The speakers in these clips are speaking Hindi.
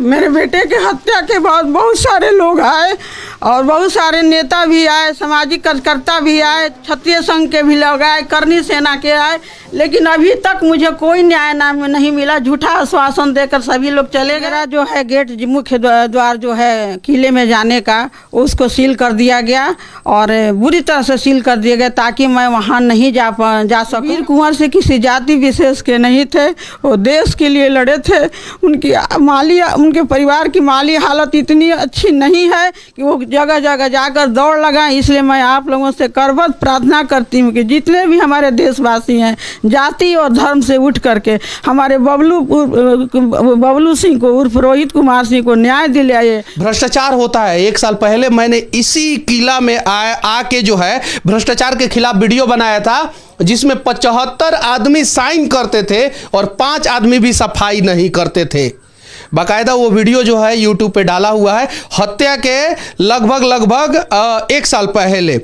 मेरे बेटे के हत्या के बाद बहुत सारे लोग आए और बहुत सारे नेता भी आए, सामाजिक कार्यकर्ता भी आए, क्षत्रिय संघ के भी लोग आए, करनी सेना के आए, लेकिन अभी तक मुझे कोई न्याय नहीं मिला। झूठा आश्वासन देकर सभी लोग चले गए। मेरा जो है गेट मुख्य द्वार जो है किले में जाने का, उसको सील कर दिया गया और बुरी तरह से सील कर दिया गया ताकि मैं वहाँ नहीं जा सकूँ। वीर कुंवर से किसी जाति विशेष के नहीं थे, वो देश के लिए लड़े थे। उनके परिवार की माली हालत इतनी अच्छी नहीं है कि वो जगह जगह जाकर दौड़ लगाएं। इसलिए मैं आप लोगों से करबद्ध प्रार्थना करती हूँ कि जितने भी हमारे देशवासी हैं, जाति और धर्म से उठ करके हमारे बबलू सिंह को उर्फ रोहित कुमार सिंह को न्याय दिलाइए। भ्रष्टाचार होता है। 1 साल पहले मैंने इसी किला में आके जो है भ्रष्टाचार के खिलाफ वीडियो बनाया था, जिसमें 75 आदमी साइन करते थे और 5 आदमी भी सफाई नहीं करते थे। बाकायदा वो वीडियो जो है यूट्यूब पे डाला हुआ है, हत्या के लगभग 1 साल पहले।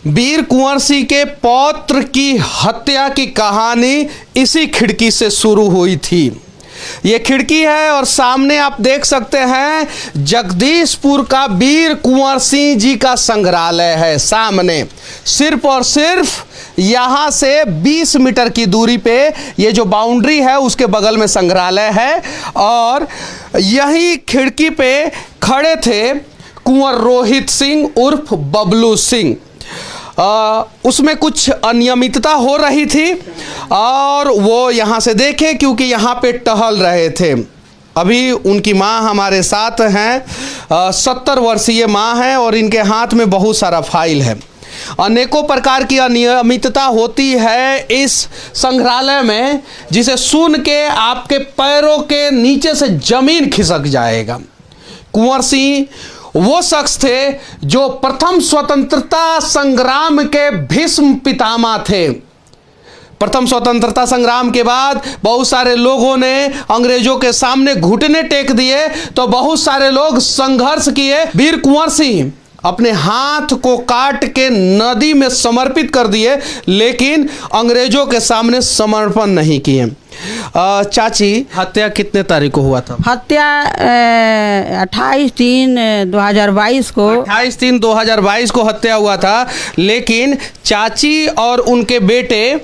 वीर कुंवर सिंह के पौत्र की हत्या की कहानी इसी खिड़की से शुरू हुई थी। ये खिड़की है और सामने आप देख सकते हैं जगदीशपुर का वीर कुंवर सिंह जी का संग्रहालय है। सामने सिर्फ और सिर्फ यहाँ से 20 मीटर की दूरी पे ये जो बाउंड्री है उसके बगल में संग्रहालय है और यही खिड़की पे खड़े थे कुंवर रोहित सिंह उर्फ बबलू सिंह। उसमें कुछ अनियमितता हो रही थी और वो यहाँ से देखे क्योंकि यहाँ पे टहल रहे थे। अभी उनकी माँ हमारे साथ हैं, 70 वर्षीय माँ हैं और इनके हाथ में बहुत सारा फाइल है। अनेकों प्रकार की अनियमितता होती है इस संग्रहालय में, जिसे सुन के आपके पैरों के नीचे से जमीन खिसक जाएगा। कुंवर सिंह वो शख्स थे जो प्रथम स्वतंत्रता संग्राम के भीष्म पितामह थे। प्रथम स्वतंत्रता संग्राम के बाद बहुत सारे लोगों ने अंग्रेजों के सामने घुटने टेक दिए तो बहुत सारे लोग संघर्ष किए। वीर कुंवर सिंह अपने हाथ को काट के नदी में समर्पित कर दिए, लेकिन अंग्रेजों के सामने समर्पण नहीं किए। चाची, हत्या कितने तारीख को हुआ था? हत्या 28/3/2022 को 28/3/2022 को हत्या हुआ था, लेकिन चाची और उनके बेटे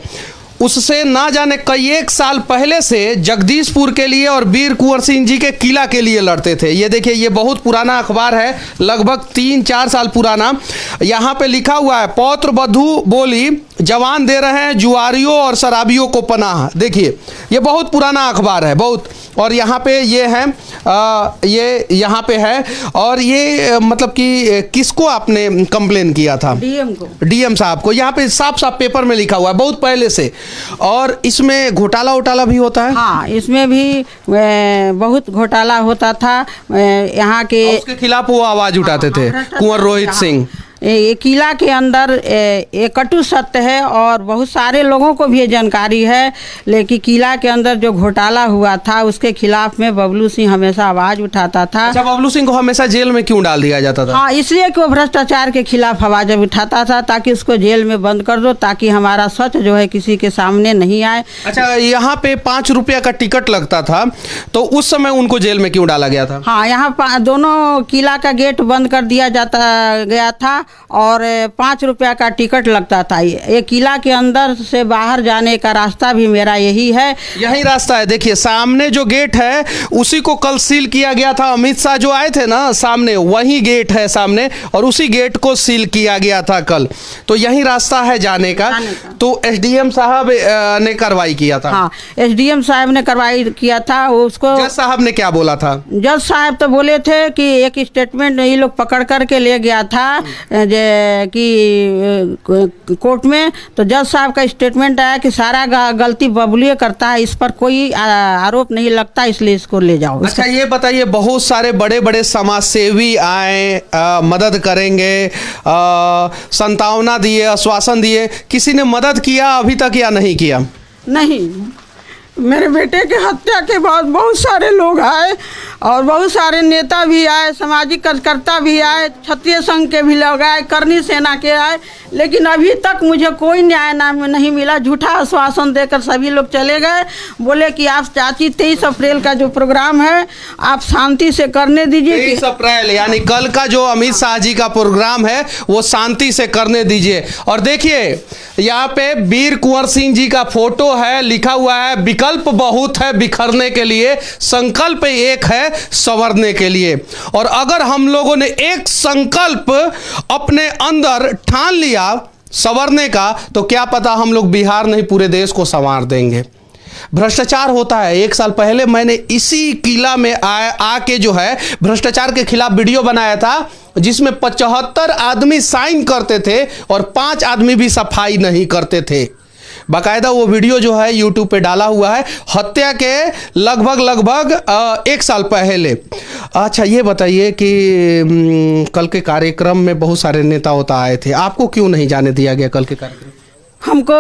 उससे ना जाने कई 1 साल पहले से जगदीशपुर के लिए और वीर कुंवर सिंह जी के किला के लिए लड़ते थे। ये देखिए, ये बहुत पुराना अखबार है, लगभग 3-4 साल पुराना। यहाँ पे लिखा हुआ है, पौत्र बधू बोली जवान दे रहे हैं जुआरियों और शराबियों को पनाह। देखिए, ये बहुत पुराना अखबार है, बहुत। और यहाँ पे ये है, ये यहाँ पे है। और ये मतलब कि किसको आपने कंप्लेन किया था? डीएम को, डीएम साहब को। यहाँ पे साफ साफ पेपर में लिखा हुआ है बहुत पहले से। और इसमें घोटाला भी होता है। हाँ, इसमें भी बहुत घोटाला होता था। यहाँ के उसके खिलाफ वो आवाज उठाते थे कुंवर रोहित सिंह। ये किला के अंदर एक कटु सत्य है और बहुत सारे लोगों को भी ये जानकारी है, लेकिन किला के अंदर जो घोटाला हुआ था उसके खिलाफ में बबलू सिंह हमेशा आवाज़ उठाता था। अच्छा, बबलू सिंह को हमेशा जेल में क्यों डाल दिया जाता था? हाँ, इसलिए कि वो भ्रष्टाचार के खिलाफ आवाज़ उठाता था ताकि उसको जेल में बंद कर दो, ताकि हमारा सच जो है किसी के सामने नहीं आए। अच्छा, यहाँ पे 5 रुपया का टिकट लगता था, तो उस समय उनको जेल में क्यों डाला गया था? हाँ, यहाँ दोनों किला का गेट बंद कर दिया गया था और 5 रुपया का टिकट लगता था। ये किला के अंदर से बाहर जाने का रास्ता भी मेरा यही है। यही रास्ता है। देखिए, सामने जो गेट है उसी को कल सील किया गया था। अमित शाह जो आए थे ना, सामने वही गेट है सामने, और उसी गेट को सील किया गया था कल। तो यही रास्ता है जाने का। तो एसडीएम साहब ने कार्रवाई किया था। हाँ, एसडीएम साहब ने कार्रवाई किया था। उसको जज साहब ने क्या बोला था? जज साहब तो बोले थे कि एक स्टेटमेंट ये लोग पकड़ करके ले गया था कि कोर्ट में, तो जज साहब का स्टेटमेंट आया कि सारा गलती बबलू करता है, इस पर कोई आरोप नहीं लगता, इसलिए इसको ले जाओ। अच्छा, ये बताइए, बहुत सारे बड़े बड़े समाज सेवी आए, मदद करेंगे, संतावना दिए, आश्वासन दिए, किसी ने मदद किया अभी तक या नहीं किया? नहीं, मेरे बेटे के हत्या के बाद बहुत सारे लोग आए और बहुत सारे नेता भी आए, सामाजिक कार्यकर्ता भी आए, क्षत्रिय संघ के भी लोग आए, करनी सेना के आए, लेकिन अभी तक मुझे कोई न्याय नहीं मिला। झूठा आश्वासन देकर सभी लोग चले गए। बोले कि आप चाची 23 अप्रैल का जो प्रोग्राम है आप शांति से करने दीजिए। 23 अप्रैल यानी कल का जो अमित शाह जी का प्रोग्राम है वो शांति से करने दीजिए। और देखिए यहाँ पे वीर कुंवर सिंह जी का फोटो है, लिखा हुआ है विकल्प बहुत है बिखरने के लिए, संकल्प एक है संवरने के लिए। और अगर हम लोगों ने एक संकल्प अपने अंदर ठान लिया संवरने का, तो क्या पता हम लोग बिहार नहीं पूरे देश को संवार देंगे। भ्रष्टाचार होता है। 1 साल पहले मैंने इसी किला में आके जो है भ्रष्टाचार के खिलाफ वीडियो बनाया था, जिसमें 75 आदमी साइन करते थे और 5 आदमी भी सफाई नहीं करते थे। बाकायदा वो वीडियो जो है यूट्यूब पे डाला हुआ है, हत्या के लगभग 1 साल पहले। अच्छा ये बताइए कि कल के कार्यक्रम में बहुत सारे नेता होता आए थे, आपको क्यों नहीं जाने दिया गया कल के कार्यक्रम? हमको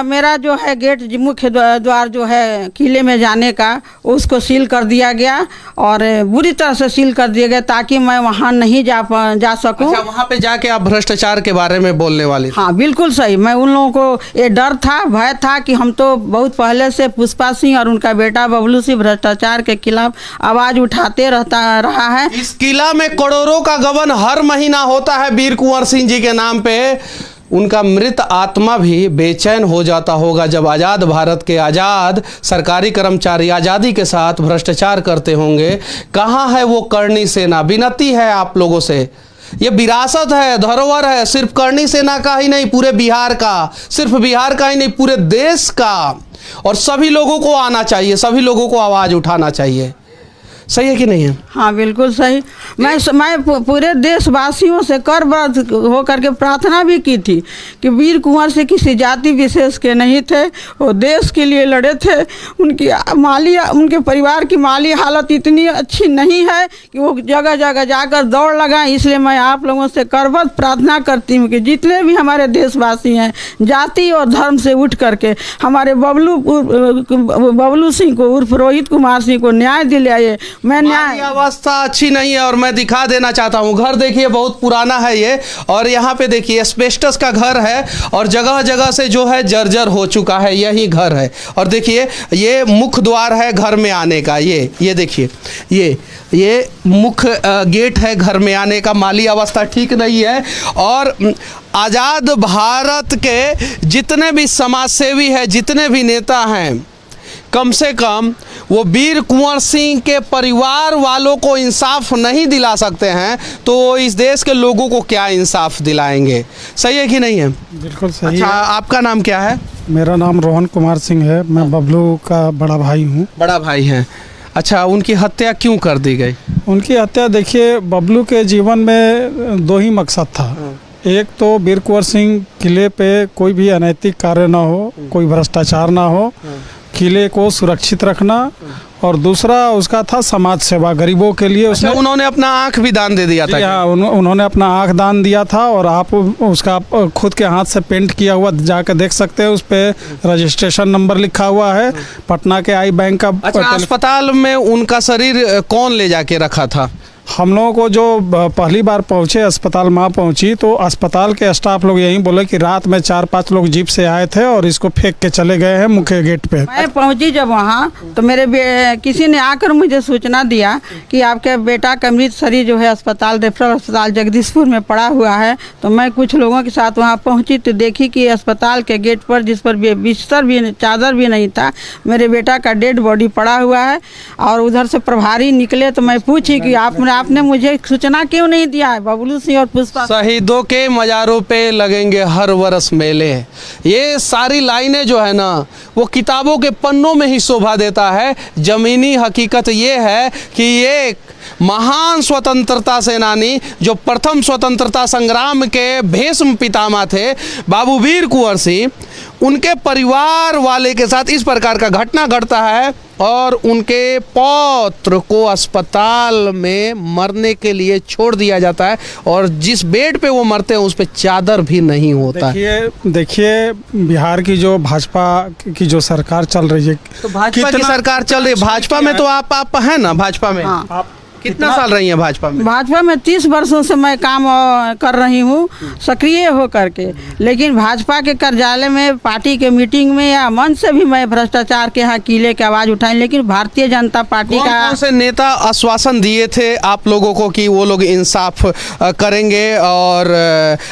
मेरा जो है गेट मुख्य द्वार जो है किले में जाने का उसको सील कर दिया गया और बुरी तरह से सील कर दिया गया ताकि मैं वहाँ नहीं जा सकूँ। अच्छा, वहाँ पे जाके आप भ्रष्टाचार के बारे में बोलने वाली? हाँ बिल्कुल सही। मैं उन लोगों को ये डर था, भय था कि हम तो बहुत पहले से पुष्पा सिंह और उनका बेटा बबलू सिंह भ्रष्टाचार के खिलाफ आवाज़ उठाते रहा है। इस किला में करोड़ों का गबन हर महीना होता है वीर कुंवर सिंह जी के नाम पे। उनका मृत आत्मा भी बेचैन हो जाता होगा जब आज़ाद भारत के आज़ाद सरकारी कर्मचारी आज़ादी के साथ भ्रष्टाचार करते होंगे। कहाँ है वो करनी सेना? विनती है आप लोगों से, ये विरासत है, धरोहर है, सिर्फ करनी सेना का ही नहीं पूरे बिहार का, सिर्फ बिहार का ही नहीं पूरे देश का। और सभी लोगों को आना चाहिए, सभी लोगों को आवाज़ उठाना चाहिए। सही है कि नहीं है? हाँ बिल्कुल सही। मैं पूरे देशवासियों से करबद्ध होकर के प्रार्थना भी की थी कि वीर कुंवर से किसी जाति विशेष के नहीं थे, वो देश के लिए लड़े थे। उनके परिवार की माली हालत इतनी अच्छी नहीं है कि वो जगह जगह जाकर दौड़ लगाएं। इसलिए मैं आप लोगों से करबद्ध प्रार्थना करती हूँ कि जितने भी हमारे देशवासी हैं जाति और धर्म से उठ करके हमारे बबलू सिंह को उर्फ रोहित कुमार सिंह को न्याय दिलाइए। मैं न्याय अवस्था अच्छी नहीं है और मैं दिखा देना चाहता हूँ। घर देखिए बहुत पुराना है ये, और यहाँ पे देखिए एस्बेस्टस का घर है और जगह जगह से जो है जर्जर हो चुका है, यही घर है। और देखिए ये मुख्य द्वार है घर में आने का, ये देखिए ये मुख्य गेट है घर में आने का। माली अवस्था ठीक नहीं है। और आज़ाद भारत के जितने भी समाजसेवी हैं, जितने भी नेता हैं, कम से कम वो वीर कुंवर सिंह के परिवार वालों को इंसाफ नहीं दिला सकते हैं, तो इस देश के लोगों को क्या इंसाफ दिलाएंगे? सही है कि नहीं है? बिल्कुल सही। अच्छा, है। आपका नाम क्या है? मेरा नाम रोहन कुमार सिंह है, मैं बबलू का बड़ा भाई हूँ। बड़ा भाई हैं। अच्छा, उनकी हत्या क्यों कर दी गई? उनकी हत्या देखिए, बबलू के जीवन में 2 ही मकसद था। एक तो वीर कुंवर सिंह किले पे कोई भी अनैतिक कार्य ना हो, कोई भ्रष्टाचार ना हो, किले को सुरक्षित रखना, और दूसरा उसका था समाज सेवा, गरीबों के लिए। अच्छा, उन्होंने अपना आँख भी दान दे दिया था? हाँ, उन्होंने अपना आँख दान दिया था, और आप उसका खुद के हाथ से पेंट किया हुआ जाकर देख सकते हैं। उस पे रजिस्ट्रेशन नंबर लिखा हुआ है, पटना के आई बैंक का। अच्छा, अस्पताल में उनका शरीर कौन ले जाके रखा था? हम लोगों को जो पहली बार पहुंचे अस्पताल, माँ पहुंची तो अस्पताल के स्टाफ लोग यही बोले कि रात में 4-5 लोग जीप से आए थे और इसको फेंक के चले गए हैं मुख्य गेट पे। मैं पहुंची जब वहाँ तो किसी ने आकर मुझे सूचना दिया कि आपके बेटा का मृत शरीर जो है अस्पताल, रेफरल अस्पताल जगदीशपुर में पड़ा हुआ है। तो मैं कुछ लोगों के साथ वहाँ पहुँची तो देखी कि अस्पताल के गेट पर, जिस पर बिस्तर भी, चादर भी नहीं था, मेरे बेटा का डेड बॉडी पड़ा हुआ है। और उधर से प्रभारी निकले तो मैं पूछी कि आपने मुझे सूचना क्यों नहीं दिया है? बबलू सिंह और पुष्पा। शहीदों के मज़ारों पे लगेंगे हर वर्ष मेले। ये सारी लाइनें जो है ना वो किताबों के पन्नों में ही शोभा देता है। ज़मीनी हकीकत ये है कि ये महान स्वतंत्रता सेनानी जो प्रथम स्वतंत्रता संग्राम के भीष्म पितामह थे, बाबू वीर कुंवर सिंह, उनके परिवार वाले के साथ इस प्रकार का घटना घटता है और उनके पौत्र को अस्पताल में मरने के लिए छोड़ दिया जाता है और जिस बेड पे वो मरते हैं उस पे चादर भी नहीं होता है। देखिए बिहार की जो भाजपा की जो सरकार चल रही है, तो भाजपा की सरकार चल रही है, भाजपा में तो आप है ना, भाजपा में हाँ। आप कितना साल रही हैं भाजपा में? भाजपा में 30 वर्षों से मैं काम कर रही हूँ सक्रिय हो करके, लेकिन भाजपा के कार्यालय में, पार्टी के मीटिंग में या मंच से भी मैं भ्रष्टाचार के यहाँ किले की आवाज़ उठाई, लेकिन भारतीय जनता पार्टी का कौन से नेता आश्वासन दिए थे आप लोगों को कि वो लोग इंसाफ करेंगे और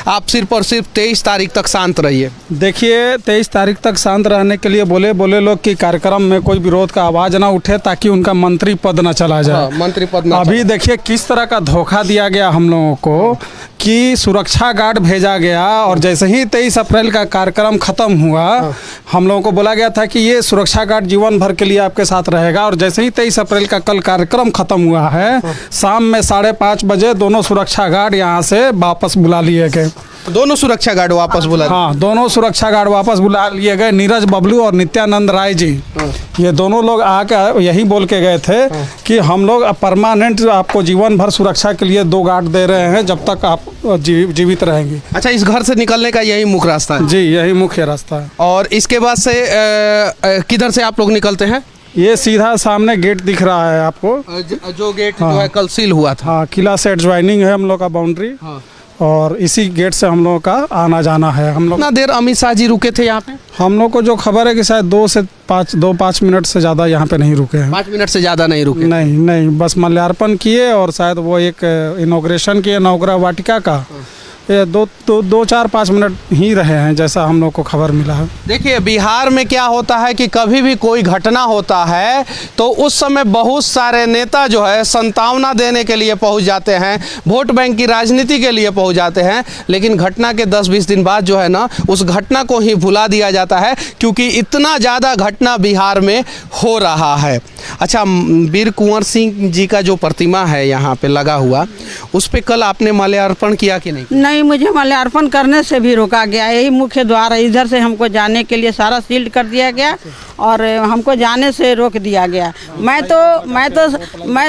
आप सिर्फ और सिर्फ 23 तारीख तक शांत रहिए? देखिए 23 तारीख तक शांत रहने के लिए बोले लोग कि कार्यक्रम में कोई विरोध का आवाज़ ना उठे ताकि उनका मंत्री पद न चला जाए। मंत्री पद अभी देखिए किस तरह का धोखा दिया गया हम लोगों को कि सुरक्षा गार्ड भेजा गया और जैसे ही 23 अप्रैल का कार्यक्रम खत्म हुआ हम लोगों को बोला गया था कि ये सुरक्षा गार्ड जीवन भर के लिए आपके साथ रहेगा, और जैसे ही 23 अप्रैल का कल कार्यक्रम खत्म हुआ है शाम में 5:30 बजे दोनों सुरक्षा गार्ड यहाँ से वापस बुला लिए गए। दोनों सुरक्षा गार्ड वापस बुला? हाँ, दोनों सुरक्षा गार्ड वापस बुला लिए गए। नीरज बबलू और नित्यानंद राय जी, ये दोनों लोग आकर यही बोल के गए थे कि हम लोग परमानेंट आपको जीवन भर सुरक्षा के लिए 2 गार्ड दे रहे हैं जब तक आप जीवित रहेंगे। अच्छा, इस घर से निकलने का यही मुख्य रास्ता है? जी, यही मुख्य रास्ता है। और इसके बाद से किधर से आप लोग निकलते हैं? ये सीधा सामने गेट दिख रहा है आपको, जो गेट जो है कल सील हुआ था। हाँ, किला से एडजॉइनिंग है हम लोग का बाउंड्री, और इसी गेट से हम लोगों का आना जाना है। हम लोग कितना देर अमित शाह जी रुके थे यहाँ पे? हम लोग को जो खबर है कि शायद 2-5 मिनट से ज़्यादा यहाँ पे नहीं रुके हैं। 5 मिनट से ज़्यादा नहीं रुके? नहीं, बस माल्यार्पण किए और शायद वो एक इनॉग्रेशन किए नवग्रह वाटिका का, ये 2-4-5 मिनट ही रहे हैं जैसा हम लोग को खबर मिला है। देखिए बिहार में क्या होता है कि कभी भी कोई घटना होता है तो उस समय बहुत सारे नेता जो है संतावना देने के लिए पहुंच जाते हैं, वोट बैंक की राजनीति के लिए पहुंच जाते हैं, लेकिन घटना के 10-20 दिन बाद जो है ना उस घटना को ही भुला दिया जाता है क्योंकि इतना ज़्यादा घटना बिहार में हो रहा है। अच्छा, वीर कुंवर सिंह जी का जो प्रतिमा है यहाँ पे लगा हुआ, उस पे कल आपने माल्यार्पण किया कि नहीं? नहीं, मुझे माल्यार्पण करने से भी रोका गया। यही मुख्य द्वार है, इधर से हमको जाने के लिए सारा सील्ड कर दिया गया और हमको जाने से रोक दिया गया। मैं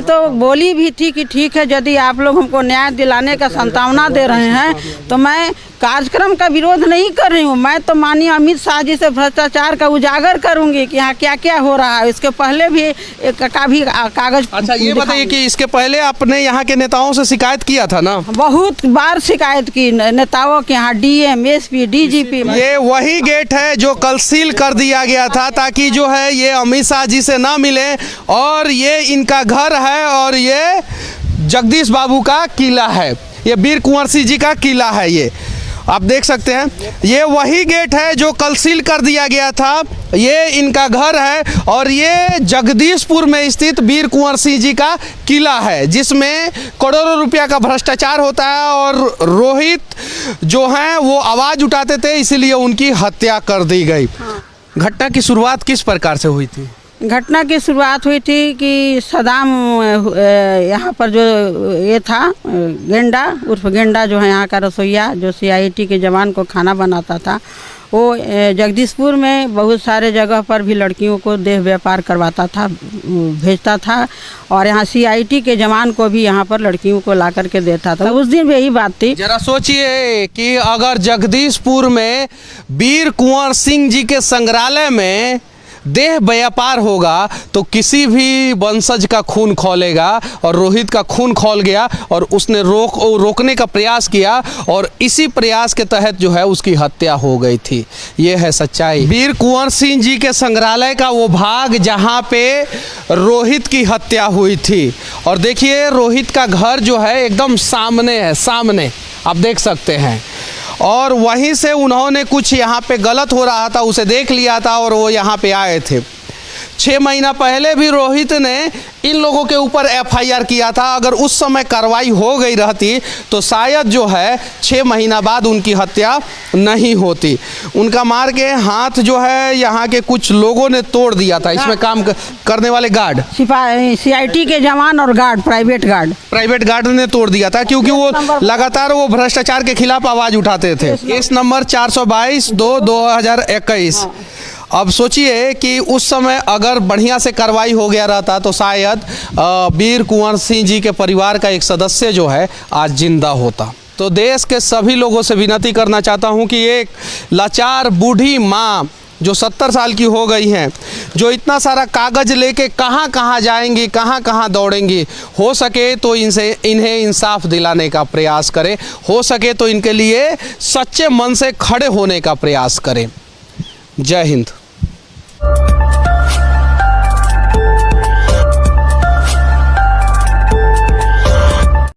तो बोली भी थी कि ठीक है, यदि आप लोग हमको न्याय दिलाने का संभावना दे रहे हैं तो मैं कार्यक्रम का विरोध नहीं कर रही हूँ। मैं तो माननीय अमित शाह जी से भ्रष्टाचार का उजागर करूंगी कि यहाँ क्या क्या हो रहा है। इसके पहले भी कागज। अच्छा, ये बताइए कि इसके पहले आपने यहाँ के नेताओं से शिकायत किया था ना? बहुत बार शिकायत की नेताओं के यहाँ, डीएम, एसपी, डीजीपी। ये वही गेट है जो कल सील कर दिया गया था ताकि जो है ये अमित शाह जी से ना मिले, और ये इनका घर है और ये जगदीश बाबू का किला है, ये वीर कुंवर सिंह जी का किला है। ये आप देख सकते हैं, ये वही गेट है जो कल सील कर दिया गया था, ये इनका घर है और ये जगदीशपुर में स्थित वीर कुंवर सिंह जी का किला है जिसमें करोड़ों रुपया का भ्रष्टाचार होता है और रोहित जो हैं वो आवाज़ उठाते थे, इसीलिए उनकी हत्या कर दी गई। घटना की शुरुआत किस प्रकार से हुई थी? घटना की शुरुआत हुई थी कि सदाम यहाँ पर जो ये था गेंडा उर्फ गेंडा जो है यहाँ का रसोइया, जो CIT के जवान को खाना बनाता था, वो जगदीशपुर में बहुत सारे जगह पर भी लड़कियों को देह व्यापार करवाता था, भेजता था, और यहाँ CIT के जवान को भी यहाँ पर लड़कियों को ला करके देता था। उस दिन भी यही बात थी। जरा सोचिए कि अगर जगदीशपुर में वीर कुंवर सिंह जी के संग्रहालय में देह व्यापार होगा तो किसी भी वंशज का खून खौलेगा, और रोहित का खून खौल गया और उसने रोकने का प्रयास किया और इसी प्रयास के तहत जो है उसकी हत्या हो गई थी। ये है सच्चाई। वीर कुंवर सिंह जी के संग्रहालय का वो भाग जहाँ पे रोहित की हत्या हुई थी, और देखिए रोहित का घर जो है एकदम सामने है, सामने आप देख सकते हैं, और वहीं से उन्होंने कुछ यहाँ पे गलत हो रहा था उसे देख लिया था और वो यहाँ पे आए थे। 6 महीना पहले भी रोहित ने इन लोगों के ऊपर एफआईआर किया था। अगर उस समय कार्रवाई हो गई रहती तो शायद जो है 6 महीना बाद उनकी हत्या नहीं होती। उनका मार के हाथ जो है यहाँ के कुछ लोगों ने तोड़ दिया था, इसमें काम करने वाले गार्ड, सिपाही, सीआईटी के जवान और गार्ड, प्राइवेट गार्ड ने तोड़ दिया था, क्योंकि वो लगातार वो भ्रष्टाचार के खिलाफ आवाज उठाते थे। Case number 422/2021। अब सोचिए कि उस समय अगर बढ़िया से कार्रवाई हो गया रहता तो शायद वीर कुंवर सिंह जी के परिवार का एक सदस्य जो है आज जिंदा होता। तो देश के सभी लोगों से विनती करना चाहता हूं कि एक लाचार बूढ़ी माँ जो 70 साल की हो गई हैं, जो इतना सारा कागज लेके कहाँ कहाँ जाएंगी, कहाँ कहाँ दौड़ेंगी, हो सके तो इन्हें इंसाफ दिलाने का प्रयास करें, हो सके तो इनके लिए सच्चे मन से खड़े होने का प्रयास करें। जय हिंद।